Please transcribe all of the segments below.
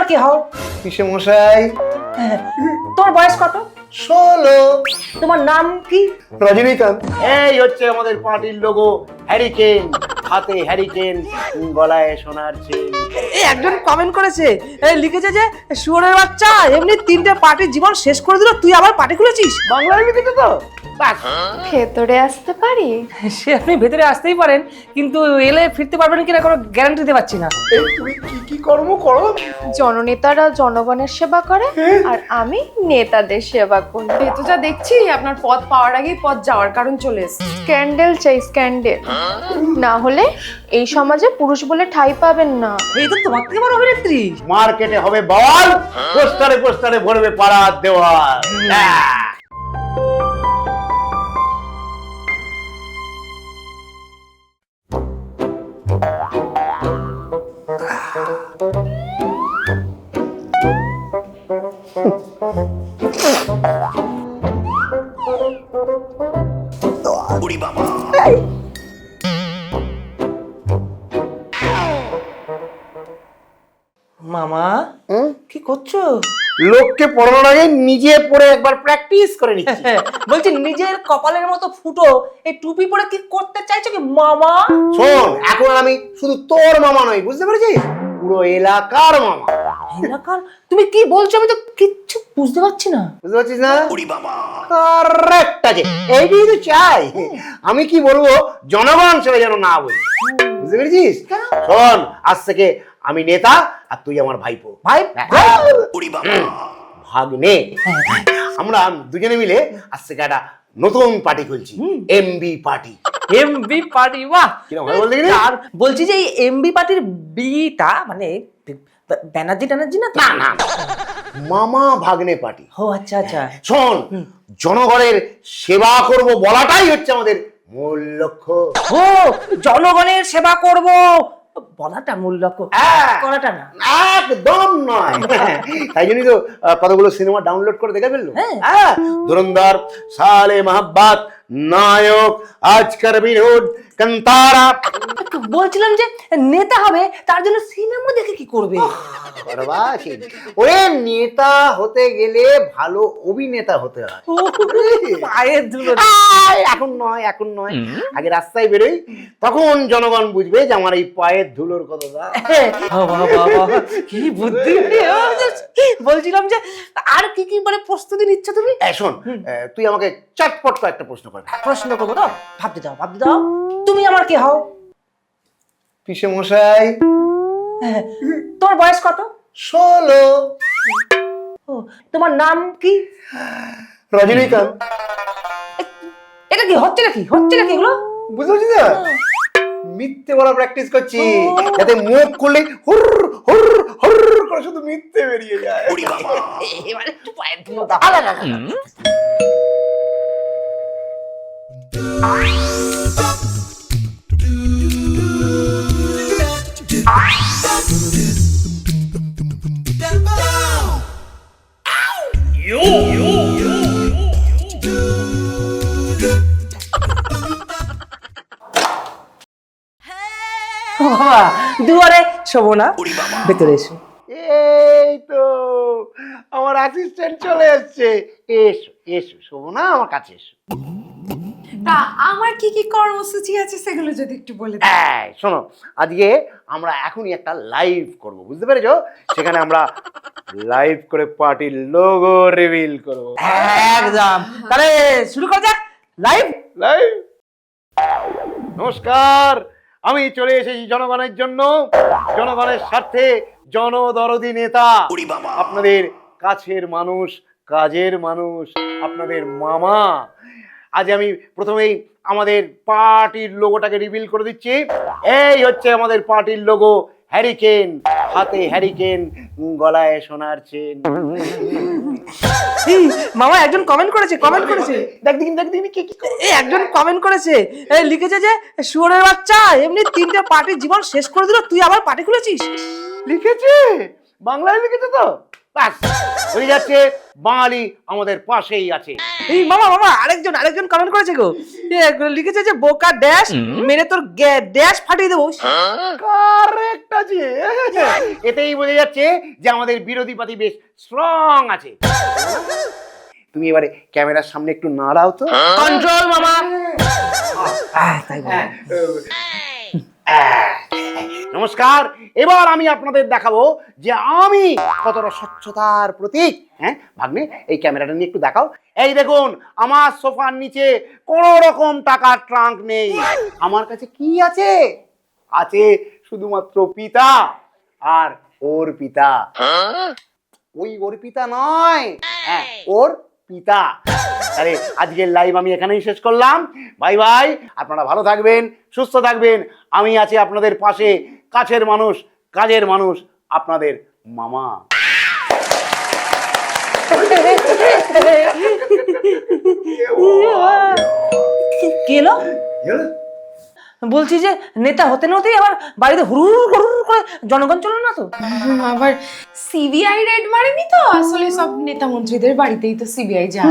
কে হও? কিসে মশাই? তোমার বয়স কত? 16। তোমার নাম কি? রজনীকান্ত। এই হচ্ছে আমাদের পার্টির লোগো, হ্যারিকেন। হাতে হ্যারিকেন, গলায় সোনার চেন। এই একজন কমেন্ট করেছে, লিখেছে যে শুয়োরের বাচ্চা এমনি 3টে পার্টির জীবন শেষ করে দিল, তুই আবার পার্টি খুলেছিস। বাংলায় লিখেছে তো? বাস। ভেতরে আসতে পারি? সে আপনি ভেতরে আসতেই পারেন, কিন্তু এলে ফিরতে পারবেন কিনা কোনো গ্যারান্টি দিতে পারছি না। এই তুমি কি কর্ম করো? জননেতারা জনগণের সেবা করে আর আমি নেতাদের সেবা করি। এ তো যা দেখছি আপনার পদ পাওয়ার আগেই পদ যাওয়ার কারণ চলে এসেছে। স্ক্যান্ডেল চাই, স্ক্যান্ডেল, না হলে এই সমাজে পুরুষ বলে ঠাঁই পাবেন না। এই তো তোমার থেকে বড় অভিনেত্রী। মার্কেটে হবে বল, পোস্টারে পোস্টারে ভরবে পাড়ার দেওয়াল। মামা কি করছো? লোককে পড়ানোর আগে নিজে পড়ে একবার প্র্যাকটিস করে নিচ্ছি। বলছি নিজের কপালের মতো ফুটো এই টুপি পরে কি করতে চাইছো কি মামা? শোন, এখন আমি শুধু তোর মামা নই, বুঝতে পেরেছিস? পুরো এলাকার মামা। এলাকার? তুমি কি বলছো? আমি তো কিচ্ছু বুঝতে পারছি না। বুঝতে পারছিস না? কারেক্ট আছে, এইটাই তো চাই। আমি কি বলবো জনগণ সেটা যেন না বলি, বুঝতে পেরেছিস? শোন, আজ থেকে আমি নেতা আর তুই আমার ভাইপো। ভাই ভাগ্নে। আমরা দুজনে মিলে আজ থেকে একটা নতুন পার্টি খুলছি, এমবি পার্টি। এমবি পার্টি, বাহ! কিরকম হয় বলতে গেলে? আর বলছি যে এই এমবি পার্টির বিটা মানে ব্যানার্জি টানার্জি না তো? না না, মামা ভাগ্নে পার্টি। ও আচ্ছা আচ্ছা। শোন, জনগণের সেবা করব বলাটাই হচ্ছে আমাদের মূল লক্ষ্য। ও, জনগণের সেবা করব বলাটা মূল লক্ষ্য, হ্যাঁ। করাটা না। একদম নয়। তাই জন্যই তো কতগুলো সিনেমা ডাউনলোড করে দেখে ফেললো। হ্যাঁ। হ্যাঁ, ধুরন্ধর, সালে মাহাব্বাত, নায়ক, আজকার বিনোদ, কান্তারা। বলছিলাম যে নেতা হবে, তার জন্য সিনেমা দেখে কি করবে? ওরে, নেতা হতে গেলে ভালো অভিনেতা হতে হয়। পায়ের ধুলো। এখন নয়, এখন নয়, আগে রাস্তায় বেরোই, তখন জনগণ বুঝবে যে আমার এই পায়ের ধুলোর কথা। কি বুদ্ধি! বলছিলাম যে আর কি কি মানে প্রস্তুতি নিচ্ছ তুমি? শোন, তুই আমাকে চটপট একটা প্রশ্ন কর। প্রশ্ন করবো তো? ভাবতে দাও, ভাবতে দাও। তুমি আমার কে হও? পিসে মশাই। তোমার বয়স কত? 16। ও, তোমার নাম কি? রজনীকান্ত। এটা কি হচ্ছে নাকি? হচ্ছে নাকি এগুলো? বুঝতে পারছিস না? মিথ্যে বলা প্র্যাকটিস করছি, যাতে মুখ খুললে হুর হুর হুর করে শুধু মিথ্যে বেরিয়ে যায়। এবার একটু পায়ের ধুলো দাও। বাবা, দুয়ারে শোবো না, ভেতরে এসো। এই তো আমার অ্যাসিস্ট্যান্ট চলে এসেছে। এসো এসো, শোবো না, আমার কাছে এসো। তা আমার কি কি কর্মসূচি আছে সেগুলো যদি একটু বলে দেন। এই শোনো, আজকে আমরা এখনই একটা লাইভ করব, বুঝতে পেরেছো? সেখানে আমরা লাইভ করে পার্টির লোগো রিভিল করব। একদম। তাহলে শুরু করা যাক। Live live. নমস্কার, আমি চলে এসেছি জনগণের জন্য, জনগণের স্বার্থে, জনদরদি নেতা, আপনাদের কাছের মানুষ, কাজের মানুষ, আপনাদের মামা। আজ আমি প্রথমেই আমাদের পার্টির লোগোটাকে রিভিল করে দিচ্ছি। এই হচ্ছে আমাদের পার্টির লোগো, হ্যারিকেন। হাতে হ্যারিকেন, গলায় সোনার চেন। মামা একজন কমেন্ট করেছে, দেখ দেখিনি কি এই একজন কমেন্ট করেছে, লিখেছে যে শুয়োরের বাচ্চা এমনি 3টে পার্টির জীবন শেষ করে দিল, তুই আবার পার্টি খুলেছিস। লিখেছে? বাংলায় লিখেছে তো? ব্যাস বুঝে যাচ্ছে বাঙালি আমাদের পাশেই আছে। এই মামা মামা আরেকজন কমেন্ট করেছে গো, লিখেছে যে বোকা ড্যাশ মেরে তোর ড্যাশ ফাটিয়ে দেবো। কারেক্ট আছে। এতেই বোঝা যাচ্ছে যে আমাদের বিরোধী পার্টি বেশ স্ট্রং আছে। তুমি এবারে ক্যামেরার সামনে একটু নাড়াও তো। কন্ট্রোল মামা। তাই বলো। নমস্কার, এবার আমি আপনাদের দেখাবো যে আমি কতটা স্বচ্ছতার প্রতীক। হ্যাঁ ভাগ্নে, এই ক্যামেরাটা নিয়ে একটু দেখাও। এই দেখুন, আমার সোফার নিচে কোনো রকম টাকার ট্রাঙ্ক নেই। আমার কাছে কি আছে? আছে শুধুমাত্র পিতা আর ওর পিতা। ওই ওর পিতা নয়, হ্যাঁ ওর পিতা। আরে আজকের লাইভ আমি এখানেই শেষ করলাম। Bye bye. আপনারা ভালো থাকবেন, সুস্থ থাকবেন। আমি আছি আপনাদের পাশে, কাছের মানুষ, কাজের মানুষ, আপনাদের মামা। কি এলো? বলছি যে নেতা হতে না হতেই আবার বাড়িতে হুড়ুর করে জনগণ চলো না তো? আবার সিবিআই রেড মারেনি তো, আসলে সব নেতা মন্ত্রীদের বাড়িতেই তো সিবিআই যায়।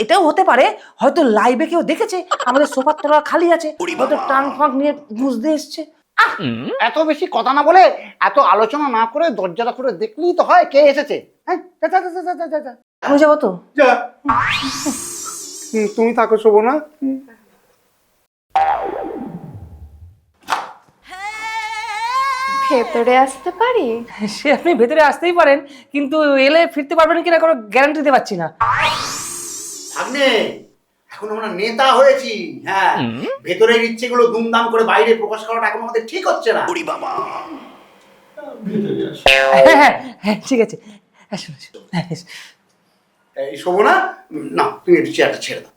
এটাও হতে পারে, হয়তো লাইভে কেউ দেখেছে আমাদের সোফার তলা খালি আছে, হয়তো ট্রাঙ্ক ফাঙ্ক নিয়ে বুঝতে এসছে। এত বেশি কথা না বলে, এত আলোচনা না করে দরজাটা করে দেখলেই তো হয় কে এসেছে। হ্যাঁ যা যা যা যা যা যা। আমি যাবো তো। যা। তুমি থাকো শোভনা। ভেতরে আসতে পারি? সে আপনি ভেতরে আসতেই পারেন, কিন্তু এলে ফিরতে পারবেন কিনা কোনো গ্যারান্টি দিতে পারছি না। ভাগ্নে, এখন আমরা নেতা হয়েছি। হ্যাঁ, ভেতরের ইচ্ছেগুলো দুমদাম করে বাইরে প্রকাশ করাটা এখন আমাদের ঠিক হচ্ছে না। হ্যাঁ হ্যাঁ ঠিক আছে। আসুন আসুন। এই শোভনা, না তুমি একটু চেয়ারটা ছেড়ে দাও।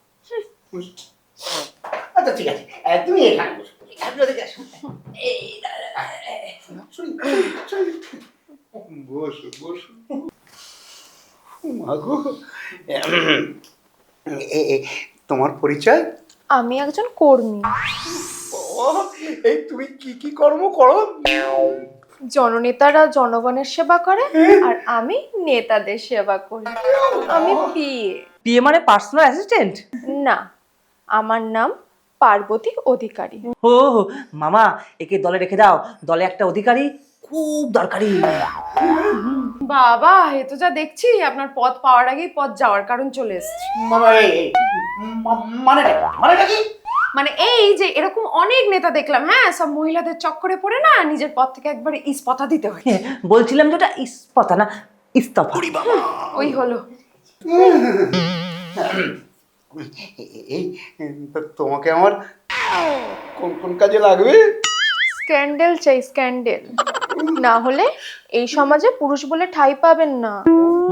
আচ্ছা ঠিক আছে, তুমি এখানে বসো। বসো বসো। মাগো, তোমার পরিচয়? আমি একজন কর্মী। ও, এই তুমি কি কি কর্ম করো? জননেতারা জনগণের সেবা করে আর আমি নেতাদের সেবা করি। আমি পিএ মানে পার্সোনাল অ্যাসিস্ট্যান্ট? না, আমার নাম পার্বতী অধিকারী। ও মামা, একে দলে রেখে দাও, দলে একটা অধিকারী খুব দরকারি। বাবা, এ তো যা দেখছি আপনার পদ পাওয়ার আগেই পদ যাওয়ার কারণ চলে এসছে। মানেটা কি? মানে এই যে এরকম অনেক নেতা দেখলাম, হ্যাঁ সব মহিলাদের চক্করে পড়ে না নিজের পদ থেকে একবারে ইস্তফা দিতে হয়। বলছিলাম যে ওটা ইস্তফা না, ইস্তফা। ওই হলো। এই তোমাকে আমার কোন কোন কাজে লাগবে? স্ক্যান্ডেল চাই, স্ক্যান্ডেল। না হলে এই সমাজে পুরুষ বলে ঠাঁই পাবেন না।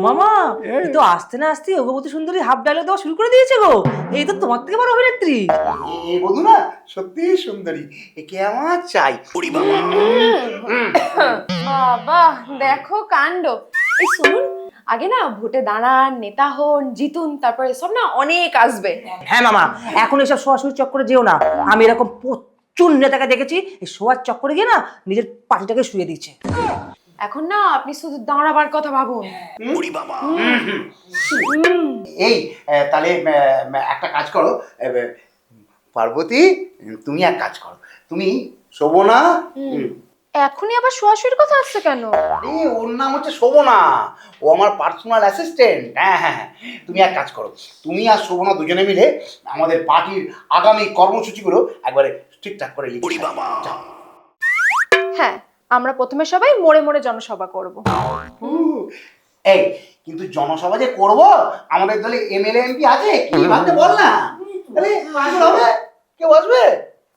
মামা, এই তো আস্তে না আস্তে অগবতী সুন্দরী হাফ ডায়লগ দেওয়া শুরু করে দিয়েছে গো। এই তো তোমার থেকে বড় অভিনেত্রী। এই বধূ না সত্যি সুন্দরী, একে আমার চাই। বাবা দেখো কাণ্ড। এই শুনুন, আগে না ভোটে দাঁড়ান, নেতা হন, জিতুন, তারপরে সব না অনেক আসবে। হ্যাঁ মামা, এখন এসব শোয়াশুয়ির চক্করে যেও না। আমি এরকম প্রচুর নেতাকে দেখেছি এই শোয়ার চক্করে গিয়ে না নিজের পার্টিটাকে শুয়ে দিচ্ছে। এখন না আপনি শুধু দাঁড়াবার কথা ভাবুন। এই তাহলে একটা কাজ করো পার্বতী, তুমি এক কাজ করো, তুমি শোভনা। এখনই আবার শোয়াশুয়ির কথা আসছে কেন? ওর নাম হচ্ছে শোভনা, ও আমার পার্সোনাল অ্যাসিস্ট্যান্ট। হ্যাঁ হ্যাঁ হ্যাঁ, তুমি এক কাজ করো, তুমি আর শোভনা দুজনে মিলে আমাদের পার্টির আগামী কর্মসূচিগুলো একবারে ঠিকঠাক করে লিখে যাও। হ্যাঁ, আমরা প্রথমে সবাই মোড়ে মোড়ে জনসভা করব। এই কিন্তু জনসভা যে করবো, আমাদের দলে এমএলএ এমপি আছে কি ভাবতে বল না, তাহলে হবে কেউ আসবে?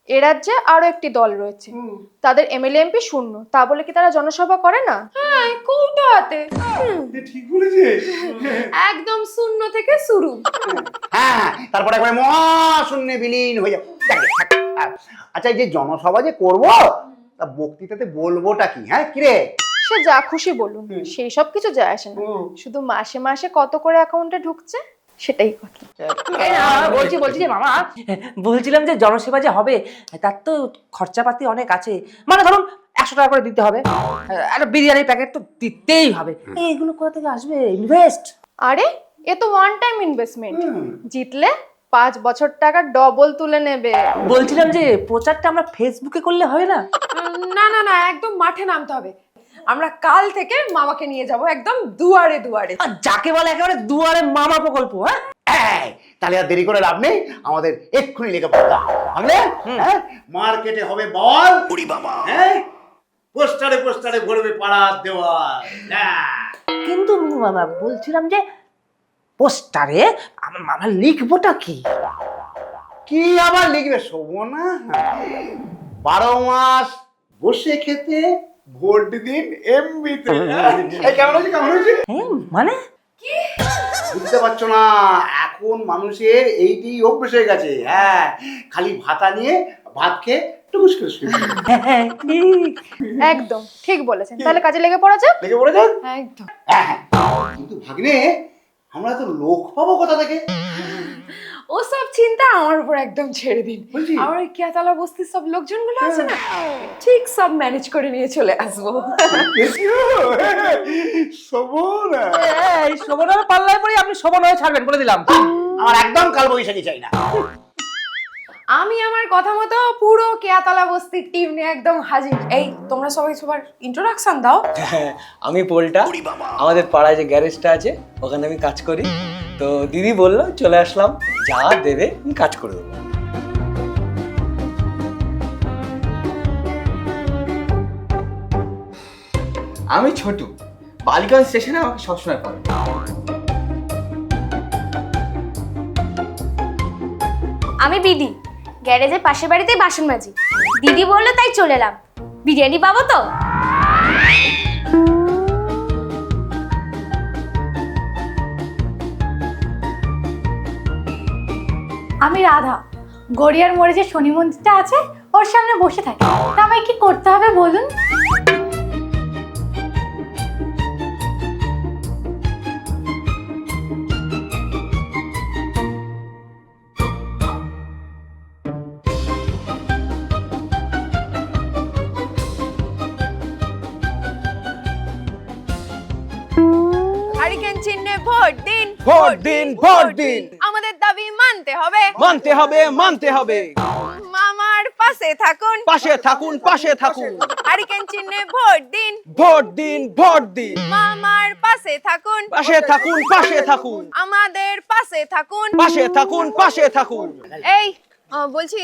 এ রাজ্যে আরো একটি দল রয়েছে, তাদের এমএলএ এমপি শূন্য, তা বলে কি তারা জনসভা করে না? হ্যাঁ, কৌটো হাতে। ঠিক বলেছে, একদম শূন্য থেকে শুরু। হ্যাঁ তারপরে একবারে মহাশূন্যে বিলীন হয়ে যাবে। আচ্ছা, এই যে জনসভা যে করবো, তা বক্তৃতাতে বলবোটা কি? হ্যাঁ কিরে? সে যা খুশি বলুন, সেই সব কিছু যায় আসে না। শুধু মাসে মাসে কত করে অ্যাকাউন্টে ঢুকছে সেটাই কথা। বলছি যে মামা, বলছিলাম যে জনসেবা যে হবে তার তো খরচাপাতি অনেক আছে। মানে ধরুন 100 টাকা করে দিতে হবে, একটা বিরিয়ানির প্যাকেট তো দিতেই হবে। এইগুলো কোথা থেকে আসবে? ইনভেস্ট। আরে এ তো ওয়ান টাইম ইনভেস্টমেন্ট, জিতলে 5 বছর টাকা ডবল তুলে নেবে। বলছিলাম যে প্রচারটা আমরা ফেসবুকে করলে হয় না? না না না, একদম মাঠে নামতে হবে। আমরা কাল থেকে মামাকে নিয়ে যাব একদম দুয়ারে দুয়ারে। আর যাকে বলে একেবারে দুয়ারে মামা প্রকল্প। হ্যাঁ, তাহলে আর দেরি করে লাভ নেই, আমাদের এক্ষুনি লেগে পড়তে হবে। ভাঙলে হ্যাঁ, মার্কেটে হবে বল, হ্যাঁ, পোস্টারে পোস্টারে ভরবে পাড়ার দেওয়াল। কিন্তু বাবা বলছিলাম যে পোস্টারে আমার মামা লিখবোটা কি? কি আবার লিখবে শোভনা? 12 মাস বসে খেতে, ভোট দিন এমবিতে। কেমন হয়েছে, কেমন হয়েছে? হ্যাঁ মানে বুঝতে পারছো না? এখন মানুষের এইটাই অভ্যেস হয়ে গেছে। হ্যাঁ, খালি ভাতা নিয়ে ভাত খেয়ে টুকুস করে শুয়ে পড়ে। হ্যাঁ, ঠিক। একদম ঠিক বলেছেন, তাহলে কাজে লেগে পড়া যাক। লেগে পড়ে যাক। একদম। হ্যাঁ, কিন্তু ভাগ্নে আমরা তো লোক পাবো কোথা থেকে? ওসব চিন্তা আমার উপর একদম ছেড়ে দিন। বলছি? আমার ওই কেয়াতলা বস্তির সব লোকজনগুলো আছে না, ঠিক সব ম্যানেজ করে নিয়ে চলে আসবো। শোভনা, এই শোভনার পাল্লায় পড়ে আপনি শোভন হয়ে ছাড়বেন বলে দিলাম। আমার একদম কাল বৈশাখী চাই না। আমি আমার কথা মতো পুরো কেয়াতলা বস্তির টিম নিয়ে একদম হাজির। এই তোমরা সবাই সবার ইন্ট্রোডাকশন দাও। আমি পোলটা, আমাদের পাড়ায় যে গ্যারেজটা আছে ওখানে আমি কাজ করি। তো দিদি বললো চলে আসলাম, যা দেবে আমি কাজ করে দেবো। আমি ছোটু, বালিগঞ্জ স্টেশনে আমাকে সবসময় পাবে। আমি বিডি, গ্যারেজের পাশের বাড়িতেই বাসন মাজি। দিদি বললো তাই চলে এলাম। বিরিয়ানি পাবো তো? আমি রাধা, গড়িয়ার মোড়ে যে শনি মন্দিরটা আছে ওর সামনে বসে থাকি। তা আমায় কি করতে হবে বলুন? হারিকেন চিহ্নে ভোট দিন, ভোট দিন, ভোট দিন। আমাদের দাবি মানতে হবে, মানতে হবে, মানতে হবে। মামার পাশে থাকুন, পাশে থাকুন, পাশে থাকুন। হারিকেন চিহ্নে ভোট দিন, ভোট দিন, ভোট দিন। মামার পাশে থাকুন, পাশে থাকুন, পাশে থাকুন। আমাদের পাশে থাকুন। পাশে থাকুন, পাশে থাকুন। এই বলছি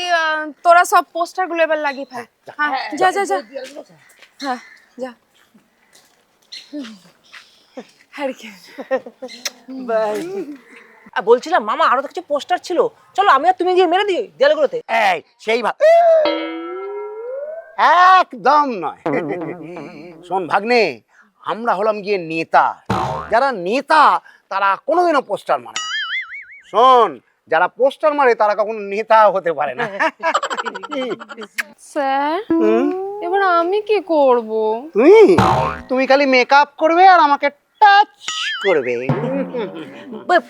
তোরা সব পোস্টার গুলো এবার লাগিয়ে ফেল। হ্যাঁ, যা যা যা। হ্যাঁ, যা। হারিকেন। বলছিলাম মামা আরো তো কিছু পোস্টার ছিল, চলো আমি আর তুমি গিয়ে মেরে দিই দেয়ালগুলোতে। এই সেই একদম নয়। শোন ভাগ্নে, আমরা হলাম গিয়ে নেতা। যারা নেতা তারা কোনোদিনও পোস্টার মারে না। শোন, যারা পোস্টার মারে তারা কখনো নেতা হতে পারে না। স্যার এবার আমি কি করব? তুমি খালি মেকআপ করবে আর আমাকে টাচ করবে।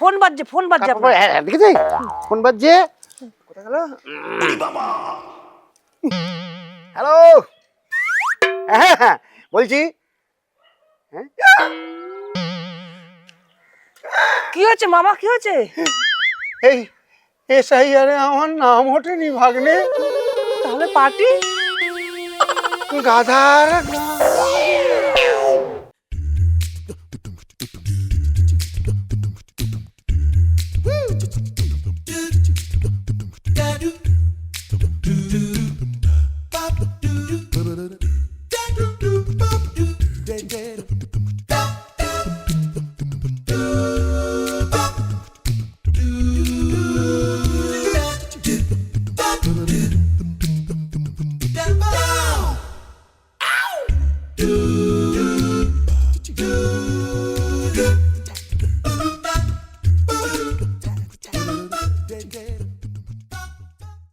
ফোন বাজছে, ফোন বাজছে আপনার। হ্যাঁ, দেখেছি ফোন বাজছে। কোথায় গেল? হ্যালো, হ্যাঁ বলছি। কি হচ্ছে মামা, কি হচ্ছে? এই এসআইআরে আমার নাম ওঠেনি ভাগ্নে। তাহলে পার্টি? গাধার